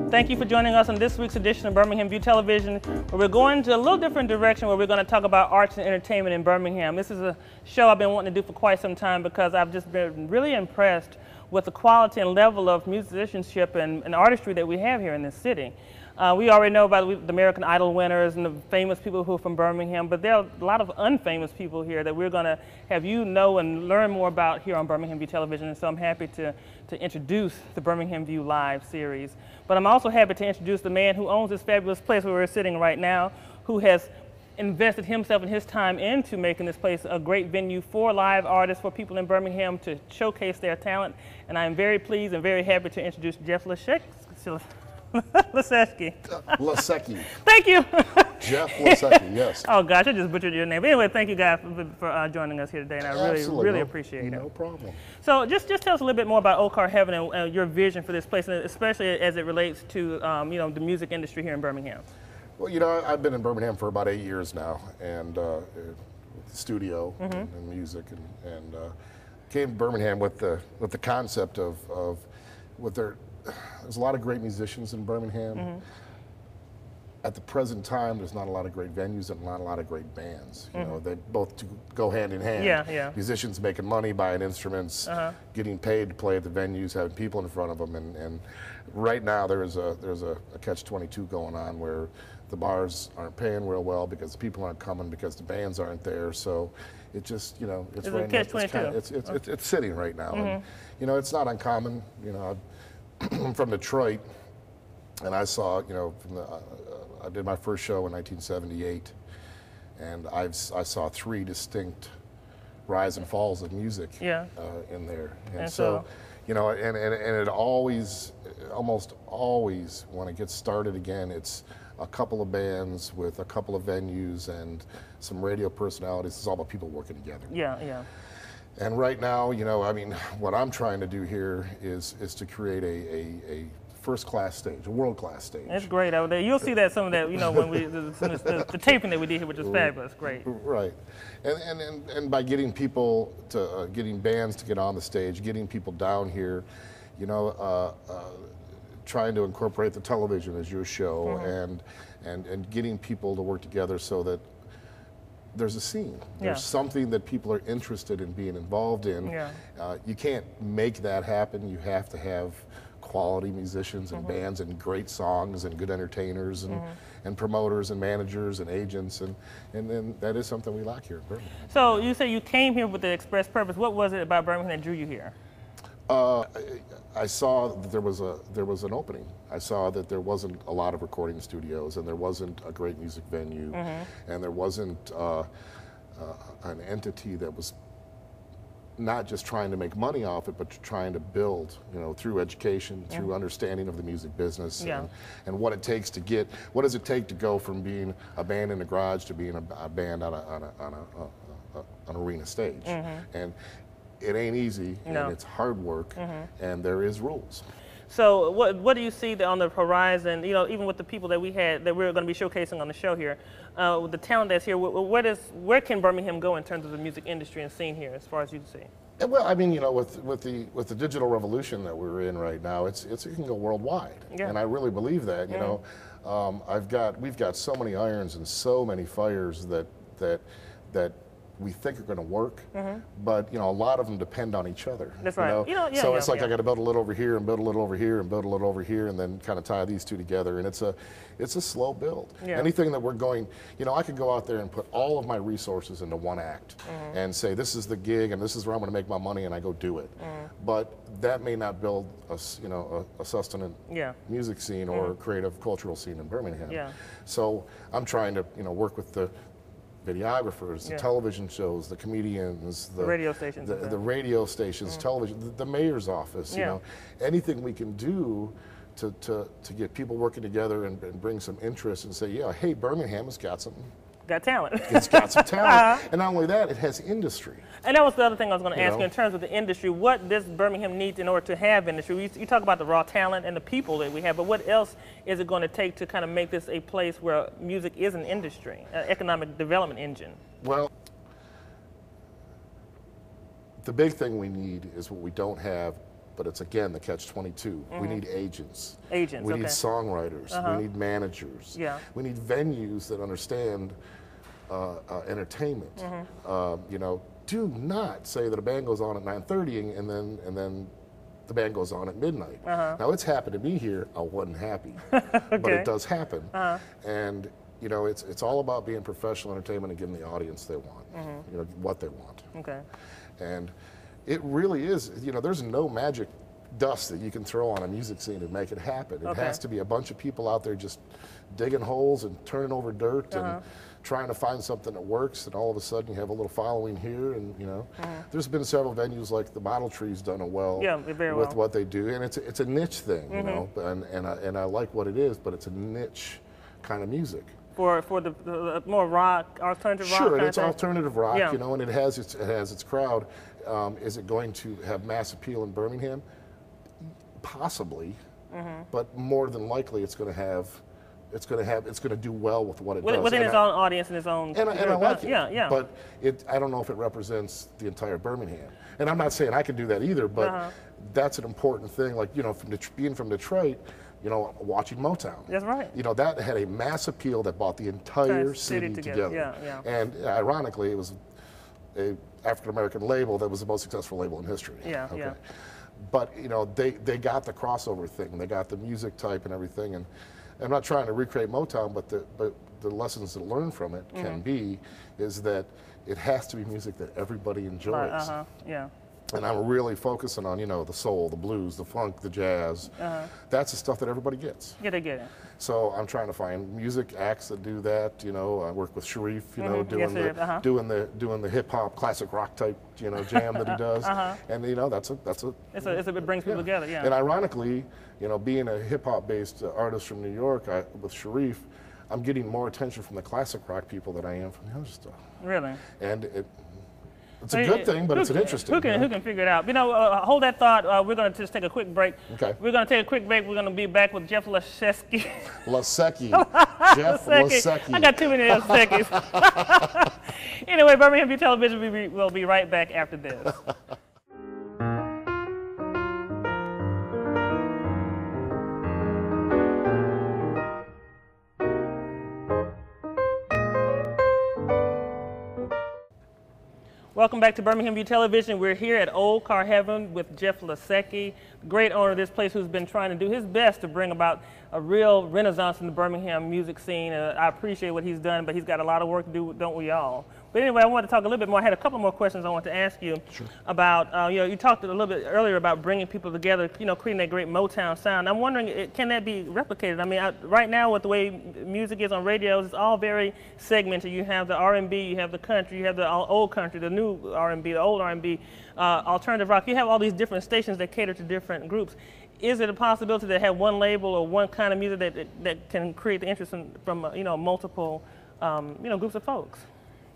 Thank you for joining us on this week's edition of Birmingham View Television, where we're going to a little different direction, where we're going to talk about arts and entertainment in Birmingham. This is a show I've been wanting to do for quite some time because I've just been really impressed with the quality and level of musicianship and artistry that we have here in this city. We already know about the American Idol winners and the famous people who are from Birmingham, but there are a lot of unfamous people here that we're going to have you know and learn more about here on Birmingham View Television, and so I'm happy to introduce the Birmingham View Live series. But I'm also happy to introduce the man who owns this fabulous place where we're sitting right now, who has invested himself and his time into making this place a great venue for live artists, for people in Birmingham to showcase their talent. And I am very pleased and very happy to introduce Jeff Lasecki. Lasecki. Thank you. Jeff Lasecki, yes. Oh gosh, I just butchered your name. Anyway, thank you guys for joining us here today, and I really appreciate it. No problem. So just tell us a little bit more about Old Car Heaven and your vision for this place, and especially as it relates to the music industry here in Birmingham. Well, you know, I've been in Birmingham for about 8 years now, and studio and music, and came to Birmingham with the concept of there's a lot of great musicians in Birmingham. At the present time, there's not a lot of great venues and not a lot of great bands. You know, they both go hand in hand. Yeah. Musicians making money, buying instruments, getting paid to play at the venues, having people in front of them, and right now there's a catch-22 going on where the bars aren't paying real well because people aren't coming because the bands aren't there. So it just, you know, it's right now, it's sitting right now. And, you know, it's not uncommon. You know, I'm from Detroit, and I saw, you know, I did my first show in 1978, and I saw 3 distinct rise and falls of music in there. And so, you know, and it always, almost always, when it gets started again, it's a couple of bands with a couple of venues and some radio personalities. It's all about people working together. Yeah. And right now, you know, I mean, what I'm trying to do here is to create a first-class stage, a world-class stage. It's great out there. You'll see that some of that, you know, when the taping that we did here, which is fabulous. Great. Right, and by getting people to getting bands to get on the stage, getting people down here, you know, trying to incorporate the television as your show, and getting people to work together so that there's a scene. There's something that people are interested in being involved in. You can't make that happen. You have to have quality musicians and bands and great songs and good entertainers and promoters and managers and agents, and then that is something we lack here in Birmingham. So you say you came here with the express purpose. What was it about Birmingham that drew you here? I saw that there was an opening. I saw that there wasn't a lot of recording studios, and there wasn't a great music venue, and there wasn't an entity that was not just trying to make money off it, but trying to build, you know, through education, through understanding of the music business, and what it takes to get. What does it take to go from being a band in the garage to being a band on an arena stage? And it ain't easy, and it's hard work, and there is rules. So what do you see on the horizon, you know, even with the people that we're going to be showcasing on the show here, with the talent that's here, where can Birmingham go in terms of the music industry and scene here, as far as you see? Well, I mean, you know, with the digital revolution that we're in right now, it can go worldwide, and I really believe that. You know, we've got so many irons and so many fires that we think are going to work, but you know, a lot of them depend on each other. That's right. You know? So it's like I got to build a little over here and build a little over here and build a little over here, and then kind of tie these two together. And it's a slow build. Anything that we're going, you know, I could go out there and put all of my resources into one act and say this is the gig and this is where I'm going to make my money, and I go do it. But that may not build a sustenant music scene or creative cultural scene in Birmingham. So I'm trying to, you know, work with the videographers, the television shows, the comedians, the radio stations, the radio stations, television, the mayor's office. You know, anything we can do to get people working together and bring some interest and say, yeah, hey, Birmingham has got talent. It's got some talent. And not only that, it has industry. And that was the other thing I was going to ask you in terms of the industry. What does Birmingham need in order to have industry? You talk about the raw talent and the people that we have, but what else is it going to take to kind of make this a place where music is an industry, an economic development engine? Well, the big thing we need is what we don't have but it's again the catch-22. We need agents. Agents. We need songwriters. We need managers. Yeah. We need venues that understand entertainment. You know, do not say that a band goes on at 9:30 and then the band goes on at midnight. Now it's happened to me here. I wasn't happy, but it does happen. And you know, it's all about being professional entertainment and giving the audience they want. You know, what they want. Okay. And it really is. You know, there's no magic dust that you can throw on a music scene and make it happen. It has to be a bunch of people out there just digging holes and turning over dirt and trying to find something that works, and all of a sudden you have a little following here, and you know, there's been several venues like the Model Tree's done it well with what they do, and it's a niche thing, you know, and I like what it is, but it's a niche kind of music. For the more rock, alternative rock. Sure, it's alternative rock, yeah. you know, and it has its crowd. Is it going to have mass appeal in Birmingham? Possibly, but more than likely, it's going to do well with what it does. Within its own audience and its own. And I like it. Yeah, yeah. But I don't know if it represents the entire Birmingham. And I'm not saying I can do that either, but that's an important thing. Like, you know, being from Detroit, you know, watching Motown. That's right. You know, that had a mass appeal that brought the entire city together. Yeah, yeah. And ironically, it was a African-American label that was the most successful label in history. Yeah, yeah. But, you know, they got the crossover thing. They got the music type and everything. And I'm not trying to recreate Motown, but the lessons to learn from it can be is that it has to be music that everybody enjoys. Yeah. And I'm really focusing on, you know, the soul, the blues, the funk, the jazz. That's the stuff that everybody gets. Yeah, they get it. So I'm trying to find music acts that do that. You know, I work with Sharif, you know, doing the hip hop, classic rock type, you know, jam that he does. And you know, it brings people together. Yeah. And ironically, you know, being a hip hop based artist from New York, with Sharif, I'm getting more attention from the classic rock people than I am from the other stuff. Really? And it's a good thing, but it's an interesting. Who can figure it out? You know, hold that thought. We're going to just take a quick break. Okay. We're going to take a quick break. We're going to be back with Jeff Lasecki. Lasecki. Jeff Lasecki. I got too many Laseckis. Anyway, Birmingham View Television, we'll be right back after this. Welcome back to Birmingham View Television. We're here at Old Car Heaven with Jeff Lasecki, great owner of this place, who's been trying to do his best to bring about a real renaissance in the Birmingham music scene. I appreciate what he's done, but he's got a lot of work to do, don't we all? But anyway, I wanted to talk a little bit more. I had a couple more questions I want to ask you about, you know, you talked a little bit earlier about bringing people together, you know, creating that great Motown sound. I'm wondering, can that be replicated? I mean, right now with the way music is on radios, it's all very segmented. You have the R&B, you have the country, you have the old country, the new R&B, the old R&B, alternative rock. You have all these different stations that cater to different groups. Is it a possibility to have one label or one kind of music that can create the interest from you know, multiple you know, groups of folks?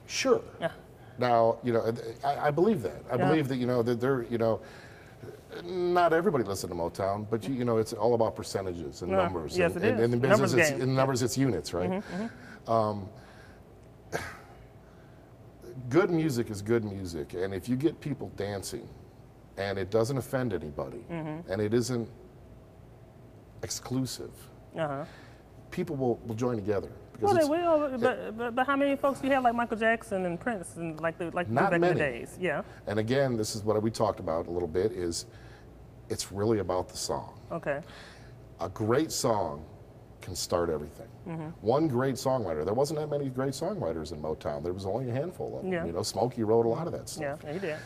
Sure. Yeah. Now, you know, I believe that. I believe that, you know, that they're, you know, not everybody listens to Motown, but you know, it's all about percentages and numbers. Yes, it is. And in business, in numbers, it's units, right? Good music is good music, and if you get people dancing, and it doesn't offend anybody, and it isn't exclusive, people will join together. Well, they will, but how many folks do you have like Michael Jackson and Prince and like back in the days? Yeah. And again, this is what we talked about a little bit, is it's really about the song. Okay. A great song can start everything. One great songwriter. There wasn't that many great songwriters in Motown. There was only a handful of them. Yeah. You know, Smokey wrote a lot of that stuff. Yeah, he did.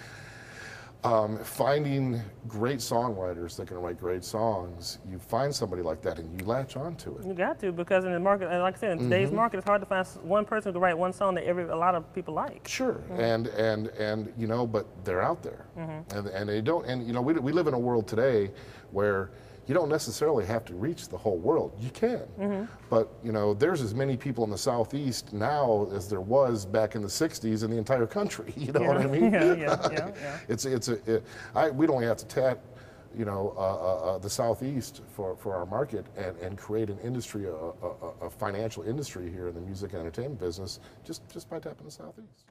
Finding great songwriters that can write great songs, you find somebody like that and you latch onto it. You got to, because in the market, and like I said, in today's market, it's hard to find one person who can write one song that a lot of people like. Sure, and you know, but they're out there, and they don't. And you know, we live in a world today where you don't necessarily have to reach the whole world. You can, but you know, there's as many people in the Southeast now as there was back in the '60s in the entire country. You know what I mean? Yeah. We'd only have to tap, you know, the Southeast for our market and create an industry, a financial industry here in the music and entertainment business, just by tapping the Southeast.